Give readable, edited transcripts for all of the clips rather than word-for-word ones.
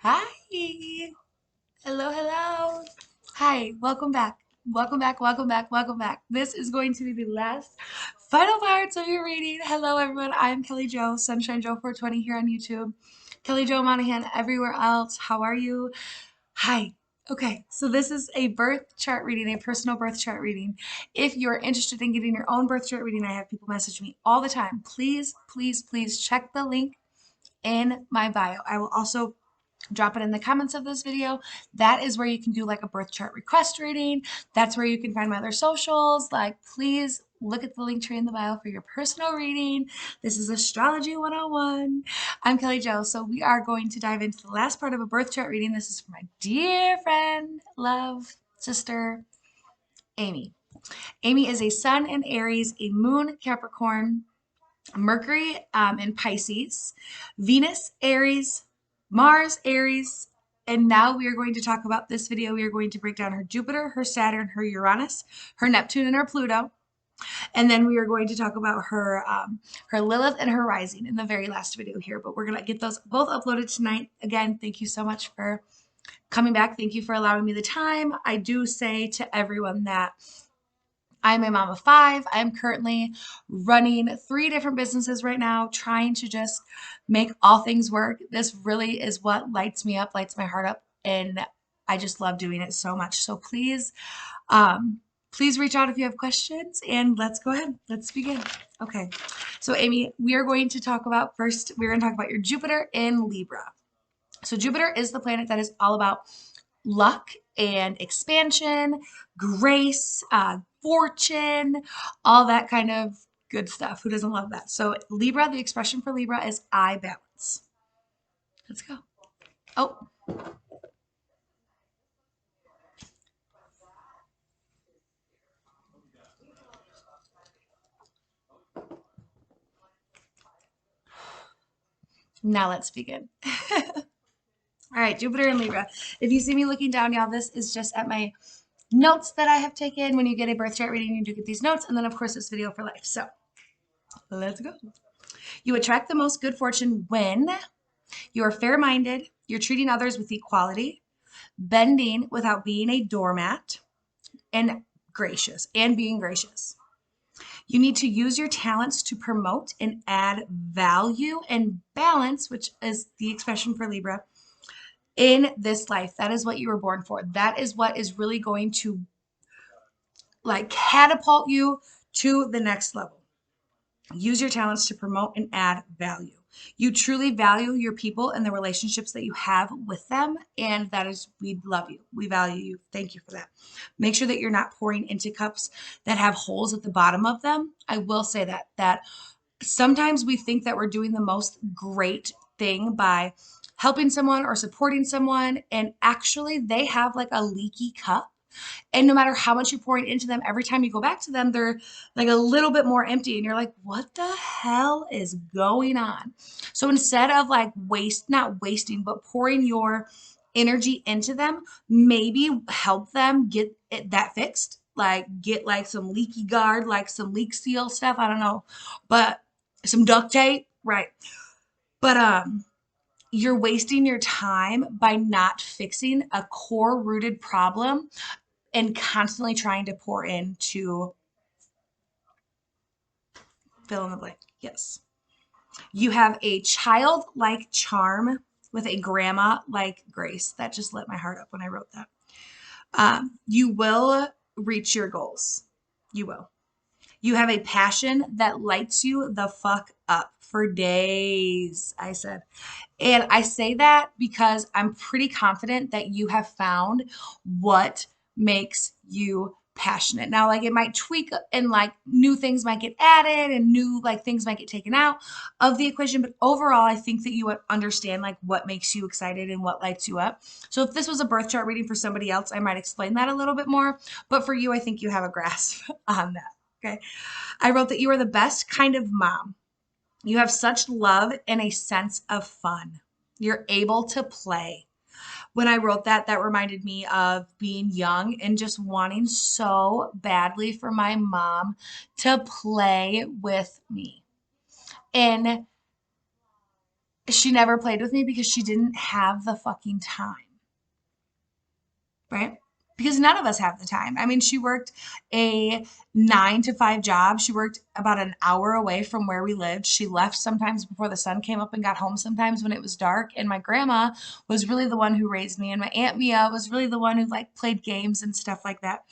Hi. Hello, hello. Hi, welcome back. Welcome back, welcome back, welcome back. This is going to be the last final parts of your reading. Hello, everyone. I'm Kelly Jo, Sunshine Joe 420 here on YouTube. Kelly Jo Monahan everywhere else. How are you? Hi. Okay, so this is a birth chart reading, a personal birth chart reading. If you're interested in getting your own birth chart reading, I have people message me all the time. Please, please, please check the link in my bio. I will also drop it in the comments of this video. That is where you can do like a birth chart request reading. That's where you can find my other socials. Like, please look at the link tree in the bio for your personal reading. This is Astrology 101. I'm Kelly Jo. So we are going to dive into the last part of a birth chart reading. This is for my dear friend, love, sister, Amy. Amy is a sun in Aries, a moon Capricorn, Mercury in Pisces, Venus, Aries, Mars, Aries, and now we are going to talk about this video. We are going to break down her Jupiter, her Saturn, her Uranus, her Neptune, and her Pluto. And then we are going to talk about her Lilith and her rising in the very last video here. But we're going to get those both uploaded tonight. Again, thank you so much for coming back. Thank you for allowing me the time. I do say to everyone that I'm a mom of five. I'm currently running 3 different businesses right now, trying to just make all things work. This really is what lights me up, lights my heart up, and I just love doing it so much. So please reach out if you have questions, and let's go ahead. Let's begin. Okay. So Amy, we are going to talk about we're going to talk about your Jupiter in Libra. So Jupiter is the planet that is all about luck and expansion, grace, fortune, all that kind of good stuff. Who doesn't love that? So Libra, the expression for Libra is I balance. Let's go. Oh, now let's begin. All right, Jupiter and Libra. If you see me looking down, y'all, this is just at my notes that I have taken. When you get a birth chart reading, you do get these notes, and then of course this video for life. So let's go. You attract the most good fortune when you are fair-minded, you're treating others with equality, bending without being a doormat, and being gracious. You need to use your talents to promote and add value and balance, which is the expression for Libra, in this life. That is what you were born for. That is what is really going to like catapult you to the next level. Use your talents to promote and add value. You truly value your people and the relationships that you have with them. And that is, we love you. We value you. Thank you for that. Make sure that you're not pouring into cups that have holes at the bottom of them. I will say that sometimes we think that we're doing the most great thing by helping someone or supporting someone. And actually they have like a leaky cup. And no matter how much you're pouring into them, every time you go back to them, they're like a little bit more empty. And you're like, what the hell is going on? So instead of like not wasting, but pouring your energy into them, maybe help them get that fixed. Like get like some leaky guard, like some leak seal stuff. I don't know, but some duct tape. Right. But, you're wasting your time by not fixing a core rooted problem and constantly trying to pour into fill in the blank. Yes. You have a childlike charm with a grandma-like grace. That just lit my heart up when I wrote that. You will reach your goals. You will. You have a passion that lights you the fuck up for days, I said. And I say that because I'm pretty confident that you have found what makes you passionate. Now, like it might tweak and like new things might get added and new like things might get taken out of the equation. But overall, I think that you would understand like what makes you excited and what lights you up. So if this was a birth chart reading for somebody else, I might explain that a little bit more. But for you, I think you have a grasp on that. Okay. I wrote that you are the best kind of mom. You have such love and a sense of fun. You're able to play. When I wrote that, that reminded me of being young and just wanting so badly for my mom to play with me. And she never played with me because she didn't have the fucking time, right? Because none of us have the time. I mean, she worked a 9 to 5 job. She worked about an hour away from where we lived. She left sometimes before the sun came up and got home sometimes when it was dark. And my grandma was really the one who raised me. And my Aunt Mia was really the one who like played games and stuff like that.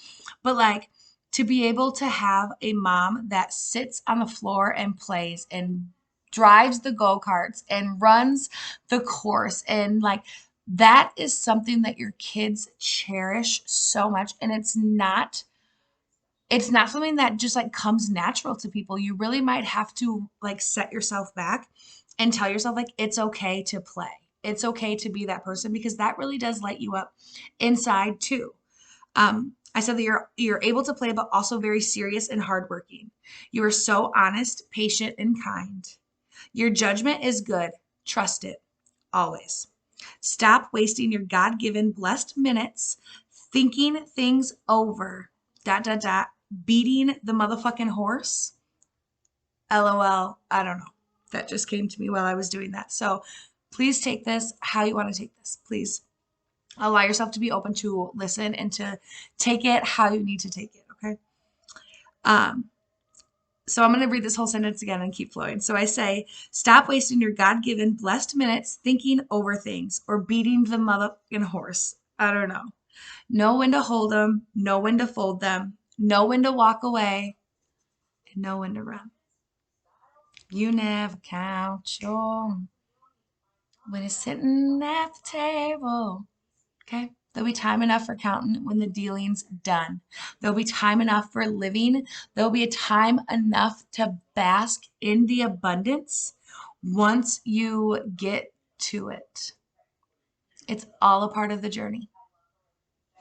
But like to be able to have a mom that sits on the floor and plays and drives the go-karts and runs the course and like that is something that your kids cherish so much, and it's not something that just like comes natural to people. You really might have to like set yourself back and tell yourself like it's okay to play. It's okay to be that person because that really does light you up inside too. I said that you're able to play, but also very serious and hardworking. You are so honest, patient, and kind. Your judgment is good. Trust it always. Stop wasting your God-given blessed minutes thinking things over. Dot dot dot. Beating the motherfucking horse. LOL. I don't know. That just came to me while I was doing that. So please take this how you want to take this. Please allow yourself to be open to listen and to take it how you need to take it. Okay. Um, So I'm going to read this whole sentence again and keep flowing. So I say, stop wasting your God-given blessed minutes thinking over things or beating the motherfucking horse. I don't know. Know when to hold them, know when to fold them, know when to walk away, and know when to run. You never count your when you're sitting at the table. Okay? There'll be time enough for counting when the dealing's done. There'll be time enough for living. There'll be a time enough to bask in the abundance once you get to it. It's all a part of the journey.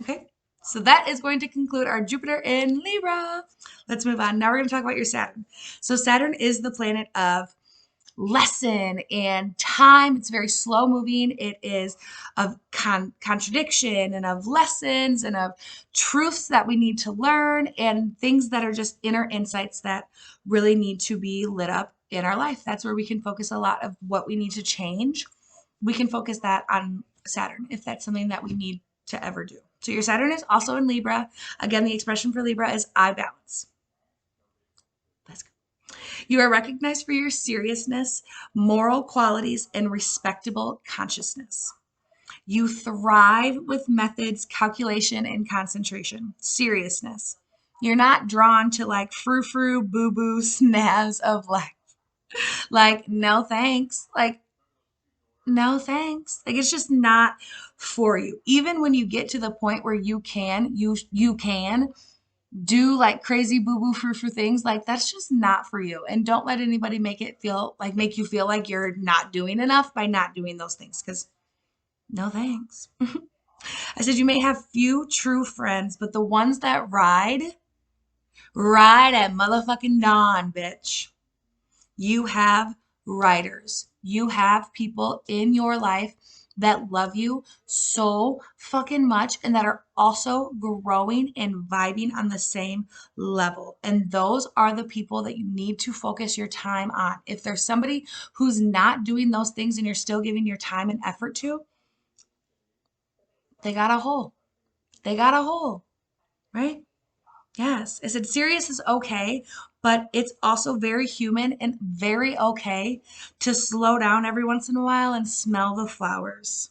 Okay? So that is going to conclude our Jupiter in Libra. Let's move on. Now we're going to talk about your Saturn. So Saturn is the planet of lesson and time. It's very slow moving. It is of contradiction and of lessons and of truths that we need to learn and things that are just inner insights that really need to be lit up in our life. That's where we can focus a lot of what we need to change. We can focus that on Saturn if that's something that we need to ever do. So your Saturn is also in Libra. Again, the expression for Libra is I balance. Let's go. You are recognized for your seriousness, moral qualities, and respectable consciousness. You thrive with methods, calculation, and concentration. Seriousness. You're not drawn to like frou-frou, boo-boo, snaz of like, no thanks. Like, no thanks. Like, it's just not for you. Even when you get to the point where you can do like crazy boo boo for things like that's just not for you, and don't let anybody make you feel like you're not doing enough by not doing those things because no thanks. I said you may have few true friends, but the ones that ride at motherfucking dawn, bitch. You have riders. You have people in your life that love you so fucking much and that are also growing and vibing on the same level. And those are the people that you need to focus your time on. If there's somebody who's not doing those things and you're still giving your time and effort to, they got a hole. They got a hole, right? Yes, I said serious is okay, but it's also very human and very okay to slow down every once in a while and smell the flowers.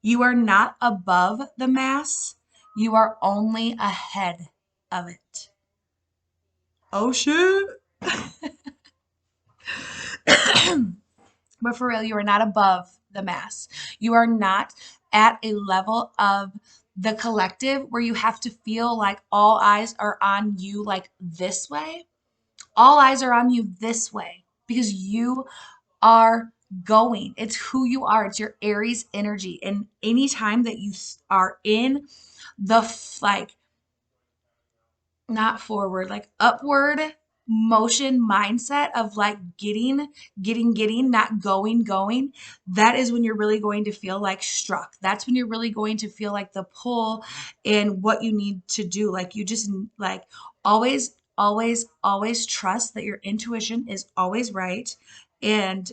You are not above the mass, you are only ahead of it. Oh shit. But for real, you are not above the mass. You are not at a level of the collective where you have to feel like all eyes are on you like this way. All eyes are on you this way because you are going. It's who you are. It's your Aries energy. And anytime that you are in the like not forward, like upward motion mindset of like getting, not going, that is when you're really going to feel like struck. That's when you're really going to feel like the pull in what you need to do. Like you just like always trust that your intuition is always right. And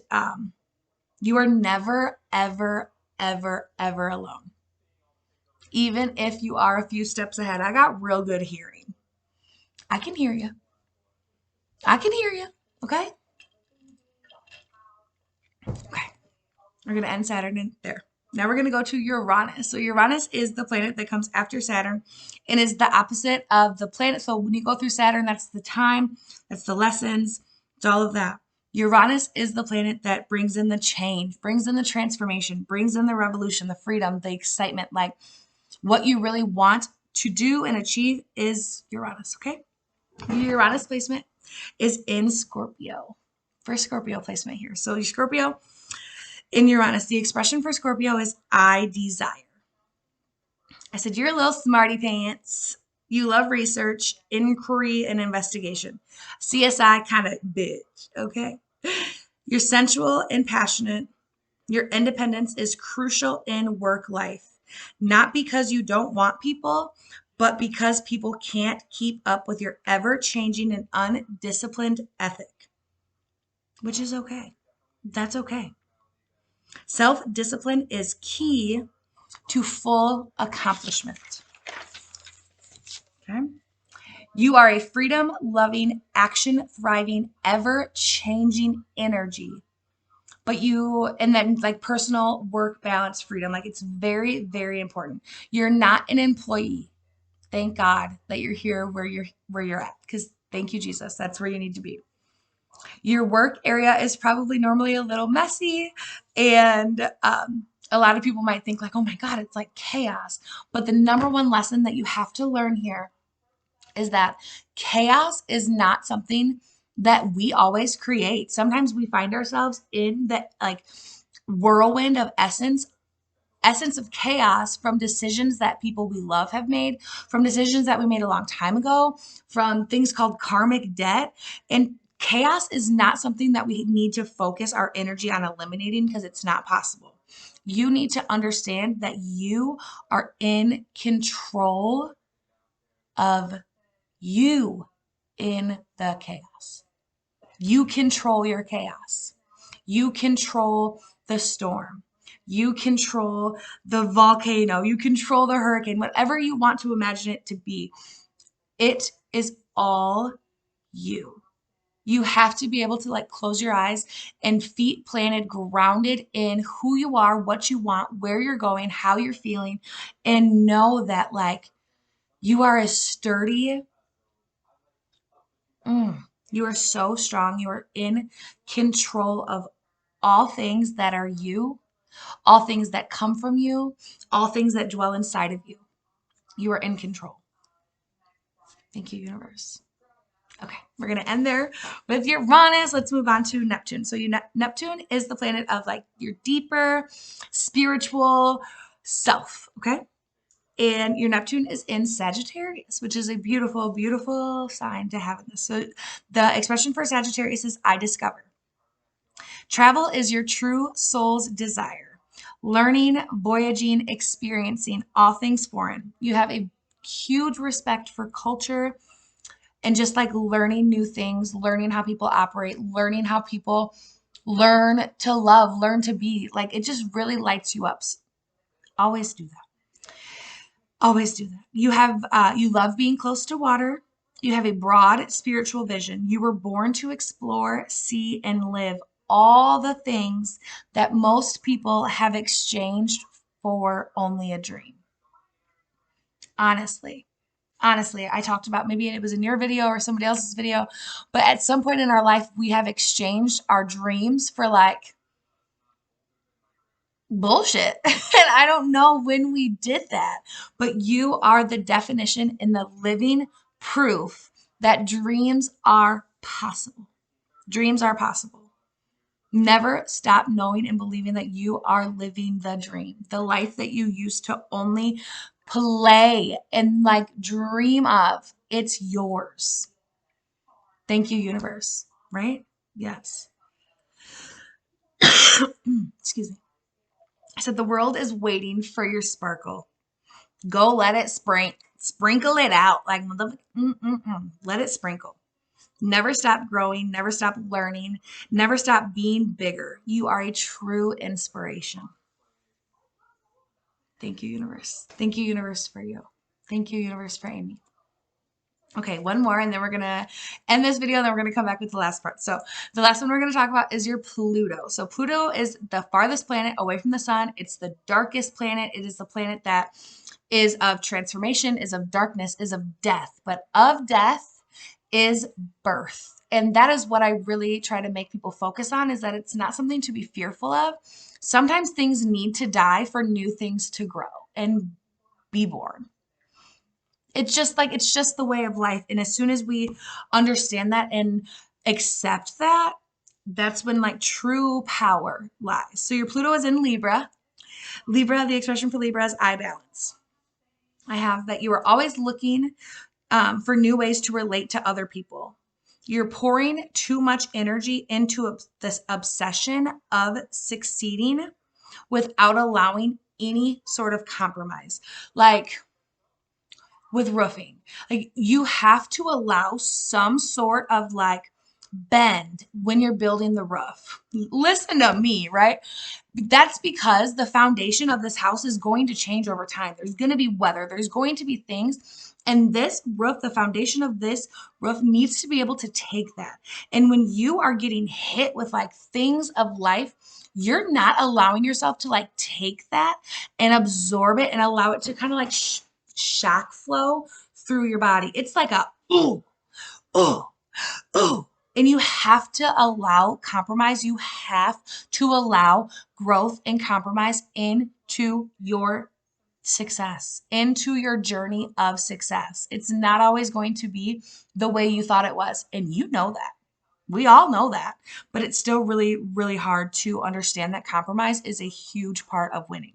You are never, ever, ever, ever alone. Even if you are a few steps ahead. I got real good hearing. I can hear you. I can hear you. Okay? Okay. We're going to end Saturn in there. Now we're going to go to Uranus. So Uranus is the planet that comes after Saturn and is the opposite of the planet. So when you go through Saturn, that's the time, that's the lessons, it's all of that. Uranus is the planet that brings in the change, brings in the transformation, brings in the revolution, the freedom, the excitement. Like what you really want to do and achieve is Uranus, okay? Uranus placement is in Scorpio. First Scorpio placement here. So your Scorpio in Uranus, the expression for Scorpio is I desire. I said, you're a little smarty pants. You love research, inquiry, and investigation. CSI kind of bitch, okay? You're sensual and passionate. Your independence is crucial in work life, not because you don't want people, but because people can't keep up with your ever-changing and undisciplined ethic, which is okay. That's okay. Self-discipline is key to full accomplishment. Okay? You are a freedom-loving, action-thriving, ever-changing energy. And then like personal work balance freedom, like it's very, very important. You're not an employee. Thank God that you're here where you're at, because thank you, Jesus. That's where you need to be. Your work area is probably normally a little messy, and a lot of people might think like, oh my God, it's like chaos. But the number one lesson that you have to learn here is that chaos is not something that we always create. Sometimes we find ourselves in the like whirlwind of essence of chaos from decisions that people we love have made, from decisions that we made a long time ago, from things called karmic debt. And chaos is not something that we need to focus our energy on eliminating, because it's not possible. You need to understand that you are in control of you in the chaos. You control your chaos. You control the storm. You control the volcano. You control the hurricane, whatever you want to imagine it to be. It is all you. You have to be able to like close your eyes and feet planted, grounded in who you are, what you want, where you're going, how you're feeling, and know that like you are as sturdy. You are so strong. You are in control of all things that are you, all things that come from you, all things that dwell inside of you. You are in control. Thank you, universe. Okay, we're going to end there with Uranus. Let's move on to Neptune. So Neptune is the planet of like your deeper spiritual self, okay? And your Neptune is in Sagittarius, which is a beautiful, beautiful sign to have in this. So the expression for Sagittarius is I discover. Travel is your true soul's desire. Learning, voyaging, experiencing all things foreign. You have a huge respect for culture and just like learning new things, learning how people operate, learning how people learn to love, learn to be. Like it just really lights you up. Always do that. Always do that. You love being close to water. You have a broad spiritual vision. You were born to explore, see, and live all the things that most people have exchanged for only a dream. Honestly, I talked about, maybe it was in your video or somebody else's video, but at some point in our life, we have exchanged our dreams for like bullshit. And I don't know when we did that, but you are the definition and the living proof that dreams are possible. Dreams are possible. Never stop knowing and believing that you are living the dream, the life that you used to only play and like dream of. It's yours. Thank you, universe. Right? Yes. Excuse me. I said the world is waiting for your sparkle. Go let it sprinkle it out like let it sprinkle. Never stop growing, never stop learning, never stop being bigger. You are a true inspiration. Thank you, universe. Thank you, universe, for you. Thank you, universe, for Amy. Okay, one more, and then we're going to end this video, and then we're going to come back with the last part. So the last one we're going to talk about is your Pluto. So Pluto is the farthest planet away from the sun. It's the darkest planet. It is the planet that is of transformation, is of darkness, is of death. But of death is birth. And that is what I really try to make people focus on, is that it's not something to be fearful of. Sometimes things need to die for new things to grow and be born. It's just the way of life. And as soon as we understand that and accept that, that's when like true power lies. So your Pluto is in Libra. Libra, the expression for Libra is I balance. I have that you are always looking for new ways to relate to other people. You're pouring too much energy into this obsession of succeeding without allowing any sort of compromise. Like with roofing, like you have to allow some sort of like bend when you're building the roof. Listen to me, right? That's because the foundation of this house is going to change over time. There's going to be weather, there's going to be things. And this roof, the foundation of this roof needs to be able to take that. And when you are getting hit with like things of life, you're not allowing yourself to like take that and absorb it and allow it to kind of like shock flow through your body. It's like a ooh, ooh, ooh. And you have to allow compromise. You have to allow growth and compromise into your success, into your journey of success. It's not always going to be the way you thought it was. And you know that. We all know that. But it's still really, really hard to understand that compromise is a huge part of winning.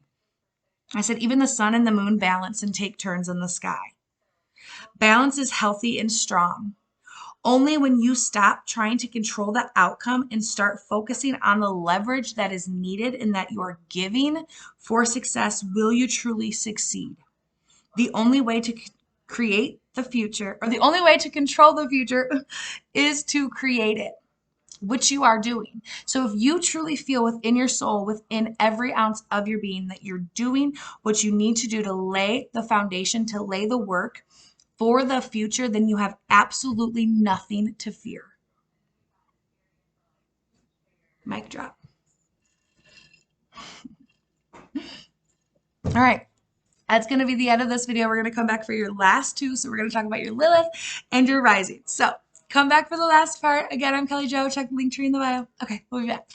I said, even the sun and the moon balance and take turns in the sky. Balance is healthy and strong. Only when you stop trying to control the outcome and start focusing on the leverage that is needed and that you're giving for success will you truly succeed. The only way to create the future, or the only way to control the future, is to create it, which you are doing. So if you truly feel within your soul, within every ounce of your being, that you're doing what you need to do to lay the foundation, to lay the work for the future, then you have absolutely nothing to fear. Mic drop. All right. That's going to be the end of this video. We're going to come back for your last two. So we're going to talk about your Lilith and your rising. So come back for the last part. Again, I'm Kelly Jo. Check the link tree in the bio. Okay, we'll be back.